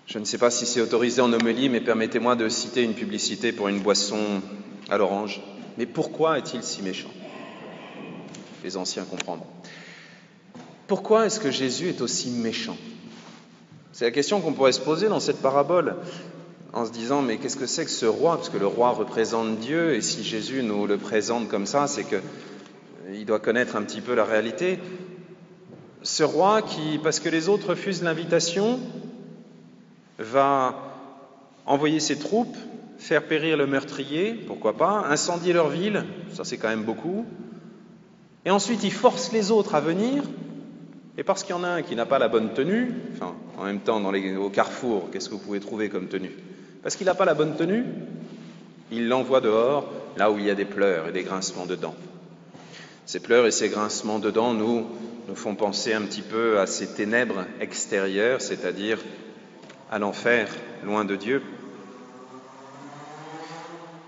Je ne sais pas si c'est autorisé en homélie, mais permettez-moi de citer une publicité pour une boisson à l'orange. Mais pourquoi est-il si méchant? Les anciens comprendront. Pourquoi est-ce que Jésus est aussi méchant? C'est la question qu'on pourrait se poser dans cette parabole, en se disant, mais qu'est-ce que c'est que ce roi? Parce que le roi représente Dieu, et si Jésus nous le présente comme ça, c'est qu'il doit connaître un petit peu la réalité. Ce roi qui, parce que les autres refusent l'invitation, va envoyer ses troupes, faire périr le meurtrier, pourquoi pas, incendier leur ville, ça c'est quand même beaucoup, et ensuite il force les autres à venir, et parce qu'il y en a un qui n'a pas la bonne tenue, enfin en même temps au carrefour, qu'est-ce que vous pouvez trouver comme tenue? Parce qu'il n'a pas la bonne tenue, il l'envoie dehors, là où il y a des pleurs et des grincements de dents. Ces pleurs et ces grincements de dents nous font penser un petit peu à ces ténèbres extérieures, c'est-à-dire à l'enfer, loin de Dieu.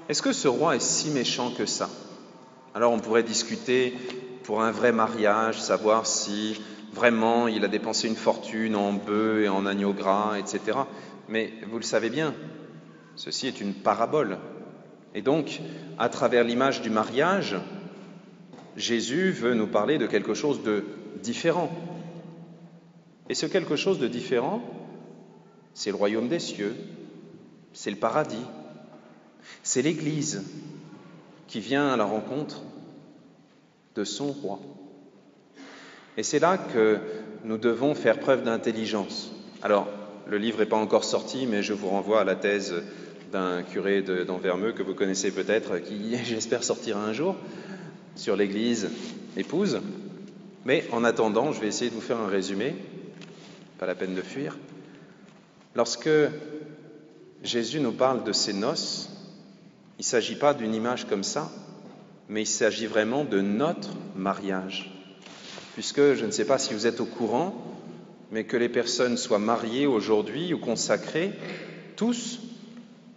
Est-ce que ce roi est si méchant que ça? Alors on pourrait discuter pour un vrai mariage, savoir si vraiment il a dépensé une fortune en bœufs et en agneaux gras, etc. Mais vous le savez bien, ceci est une parabole. Et donc, à travers l'image du mariage, Jésus veut nous parler de quelque chose de différent. Et ce quelque chose de différent, c'est le royaume des cieux, c'est le paradis, c'est l'Église qui vient à la rencontre de son roi. Et c'est là que nous devons faire preuve d'intelligence. Alors, le livre n'est pas encore sorti, mais je vous renvoie à la thèse d'un curé d'Anvermeux que vous connaissez peut-être, qui, j'espère, sortira un jour, sur l'Église épouse. Mais en attendant, je vais essayer de vous faire un résumé, pas la peine de fuir. Lorsque Jésus nous parle de ses noces, il ne s'agit pas d'une image comme ça, mais il s'agit vraiment de notre mariage. Puisque, je ne sais pas si vous êtes au courant, mais que les personnes soient mariées aujourd'hui ou consacrées, tous,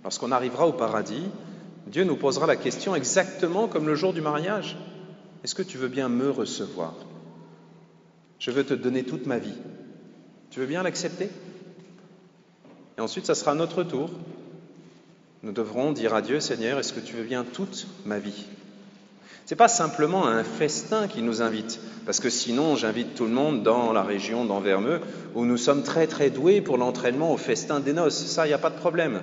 lorsqu'on arrivera au paradis, Dieu nous posera la question exactement comme le jour du mariage. Est-ce que tu veux bien me recevoir? Je veux te donner toute ma vie. Tu veux bien l'accepter? Et ensuite, ça sera notre tour. Nous devrons dire à Dieu, Seigneur, est-ce que tu veux bien toute ma vie? Ce n'est pas simplement un festin qui nous invite, parce que sinon j'invite tout le monde dans la région d'Anvermeux, où nous sommes très très doués pour l'entraînement au festin des noces. Ça, il n'y a pas de problème.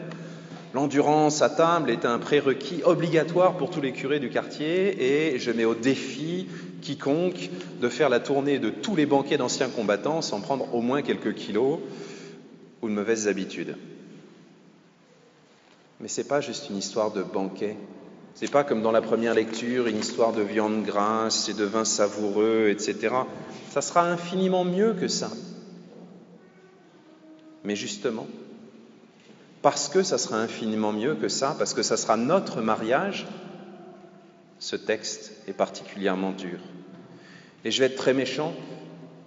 L'endurance à table est un prérequis obligatoire pour tous les curés du quartier, et je mets au défi quiconque de faire la tournée de tous les banquets d'anciens combattants sans prendre au moins quelques kilos ou de mauvaises habitudes. Mais ce n'est pas juste une histoire de banquet. Ce n'est pas comme dans la première lecture, une histoire de viande grasse et de vin savoureux, etc. Ça sera infiniment mieux que ça. Mais justement, parce que ça sera infiniment mieux que ça, parce que ça sera notre mariage, ce texte est particulièrement dur. Et je vais être très méchant,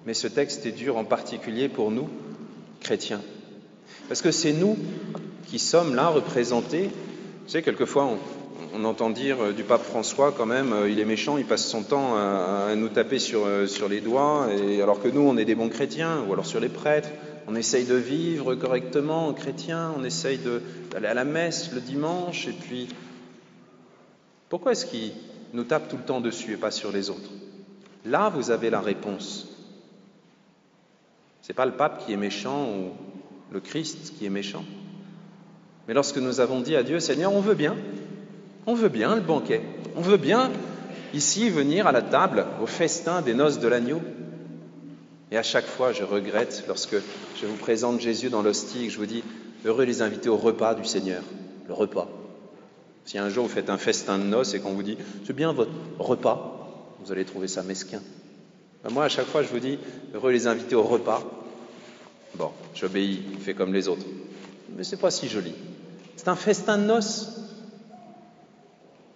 mais ce texte est dur en particulier pour nous, chrétiens. Parce que c'est nous qui sommes là représentés. Vous savez, quelquefois, on entend dire du pape François quand même, il est méchant, il passe son temps à nous taper sur les doigts, et alors que nous, on est des bons chrétiens, ou alors sur les prêtres, on essaye de vivre correctement en chrétien, on essaye d'aller à la messe le dimanche, et puis pourquoi est-ce qu'il nous tape tout le temps dessus et pas sur les autres? Là, vous avez la réponse. C'est pas le pape qui est méchant ou le Christ qui est méchant. Mais lorsque nous avons dit à Dieu, Seigneur, on veut bien le banquet, on veut bien ici venir à la table, au festin des noces de l'agneau. Et à chaque fois, je regrette lorsque je vous présente Jésus dans l'hostie, que je vous dis, heureux les invités au repas du Seigneur, le repas. Si un jour vous faites un festin de noces et qu'on vous dit, c'est bien votre repas, vous allez trouver ça mesquin. Moi, à chaque fois, je vous dis, heureux les invités au repas. Bon, j'obéis, je fais comme les autres. Mais c'est pas si joli. C'est un festin de noces.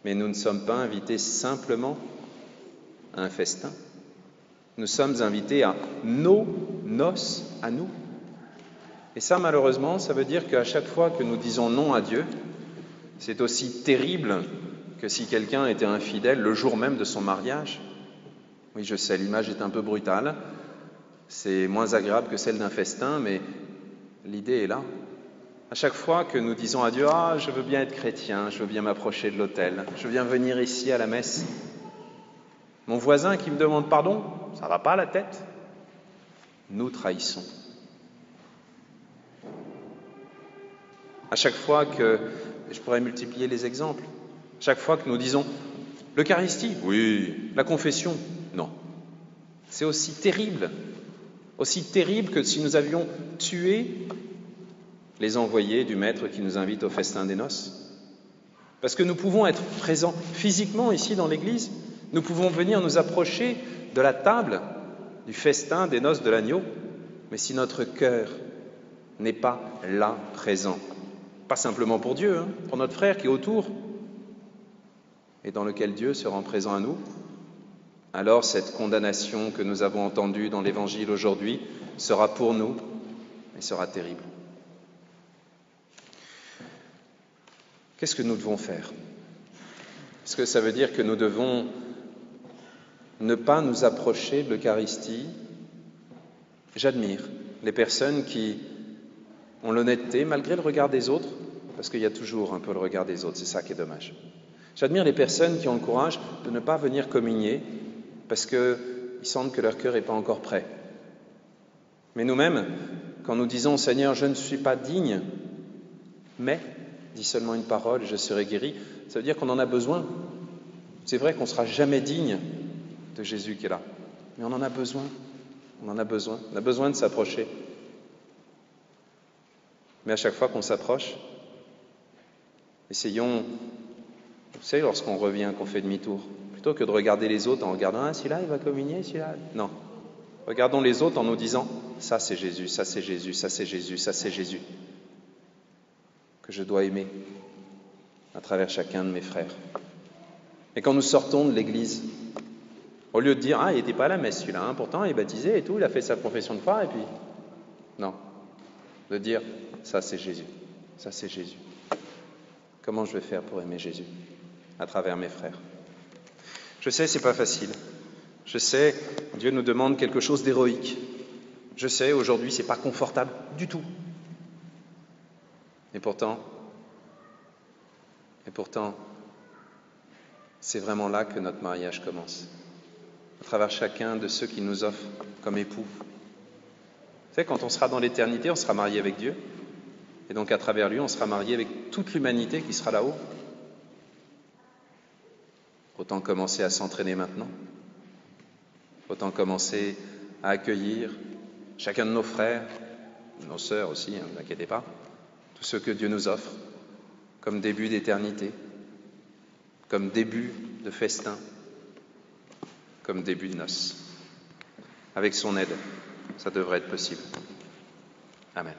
Mais nous ne sommes pas invités simplement à un festin. Nous sommes invités à nos noces, à nous. Et ça, malheureusement, ça veut dire qu'à chaque fois que nous disons non à Dieu, c'est aussi terrible que si quelqu'un était infidèle le jour même de son mariage. Oui, je sais, l'image est un peu brutale. C'est moins agréable que celle d'un festin, mais L'idée est là. À chaque fois que nous disons à Dieu « Ah, je veux bien être chrétien, je veux bien m'approcher de l'autel, je veux bien venir ici à la messe. » Mon voisin qui me demande pardon, ça ne va pas à la tête. Nous trahissons. À chaque fois que, je pourrais multiplier les exemples, chaque fois que nous disons l'Eucharistie, oui, la confession, non. C'est aussi terrible que si nous avions tué les envoyés du Maître qui nous invite au festin des noces. Parce que nous pouvons être présents physiquement ici dans l'Église, nous pouvons venir nous approcher de la table du festin des noces de l'agneau, mais si notre cœur n'est pas là présent, pas simplement pour Dieu, pour notre frère qui est autour, et dans lequel Dieu se rend présent à nous, alors cette condamnation que nous avons entendue dans l'Évangile aujourd'hui sera pour nous et sera terrible. Qu'est-ce que nous devons faire? Est-ce que ça veut dire que nous devons ne pas nous approcher de l'Eucharistie? J'admire les personnes qui ont l'honnêteté, malgré le regard des autres, parce qu'il y a toujours un peu le regard des autres, c'est ça qui est dommage. J'admire les personnes qui ont le courage de ne pas venir communier parce qu'ils sentent que leur cœur n'est pas encore prêt. Mais nous-mêmes, quand nous disons « Seigneur, je ne suis pas digne, mais dis seulement une parole et je serai guéri », ça veut dire qu'on en a besoin. C'est vrai qu'on ne sera jamais digne de Jésus qui est là, mais on en a besoin. On a besoin de s'approcher. Mais à chaque fois qu'on s'approche, essayons, vous savez, lorsqu'on revient, qu'on fait demi-tour, plutôt que de regarder les autres en regardant « Ah, celui-là, il va communier, celui-là… » Non. Regardons les autres en nous disant « Ça, c'est Jésus, ça, c'est Jésus, ça, c'est Jésus, ça, c'est Jésus. » que je dois aimer à travers chacun de mes frères. Et quand nous sortons de l'Église, au lieu de dire « Ah, il n'était pas à la messe celui-là, pourtant il est baptisé et tout, il a fait sa confession de foi, et puis… » Non. De dire « Ça, c'est Jésus. Ça, c'est Jésus. » Comment je vais faire pour aimer Jésus à travers mes frères? Je sais, c'est pas facile. Je sais, Dieu nous demande quelque chose d'héroïque. Je sais, aujourd'hui, c'est pas confortable du tout. Et pourtant, c'est vraiment là que notre mariage commence. À travers chacun de ceux qui nous offrent comme époux. Vous savez, quand on sera dans l'éternité, on sera marié avec Dieu. Et donc, à travers lui, on sera marié avec toute l'humanité qui sera là-haut. Autant commencer à s'entraîner maintenant. Autant commencer à accueillir chacun de nos frères, nos sœurs aussi, ne vous inquiétez pas, tout ce que Dieu nous offre comme début d'éternité, comme début de festin, comme début de noces. Avec son aide, ça devrait être possible. Amen.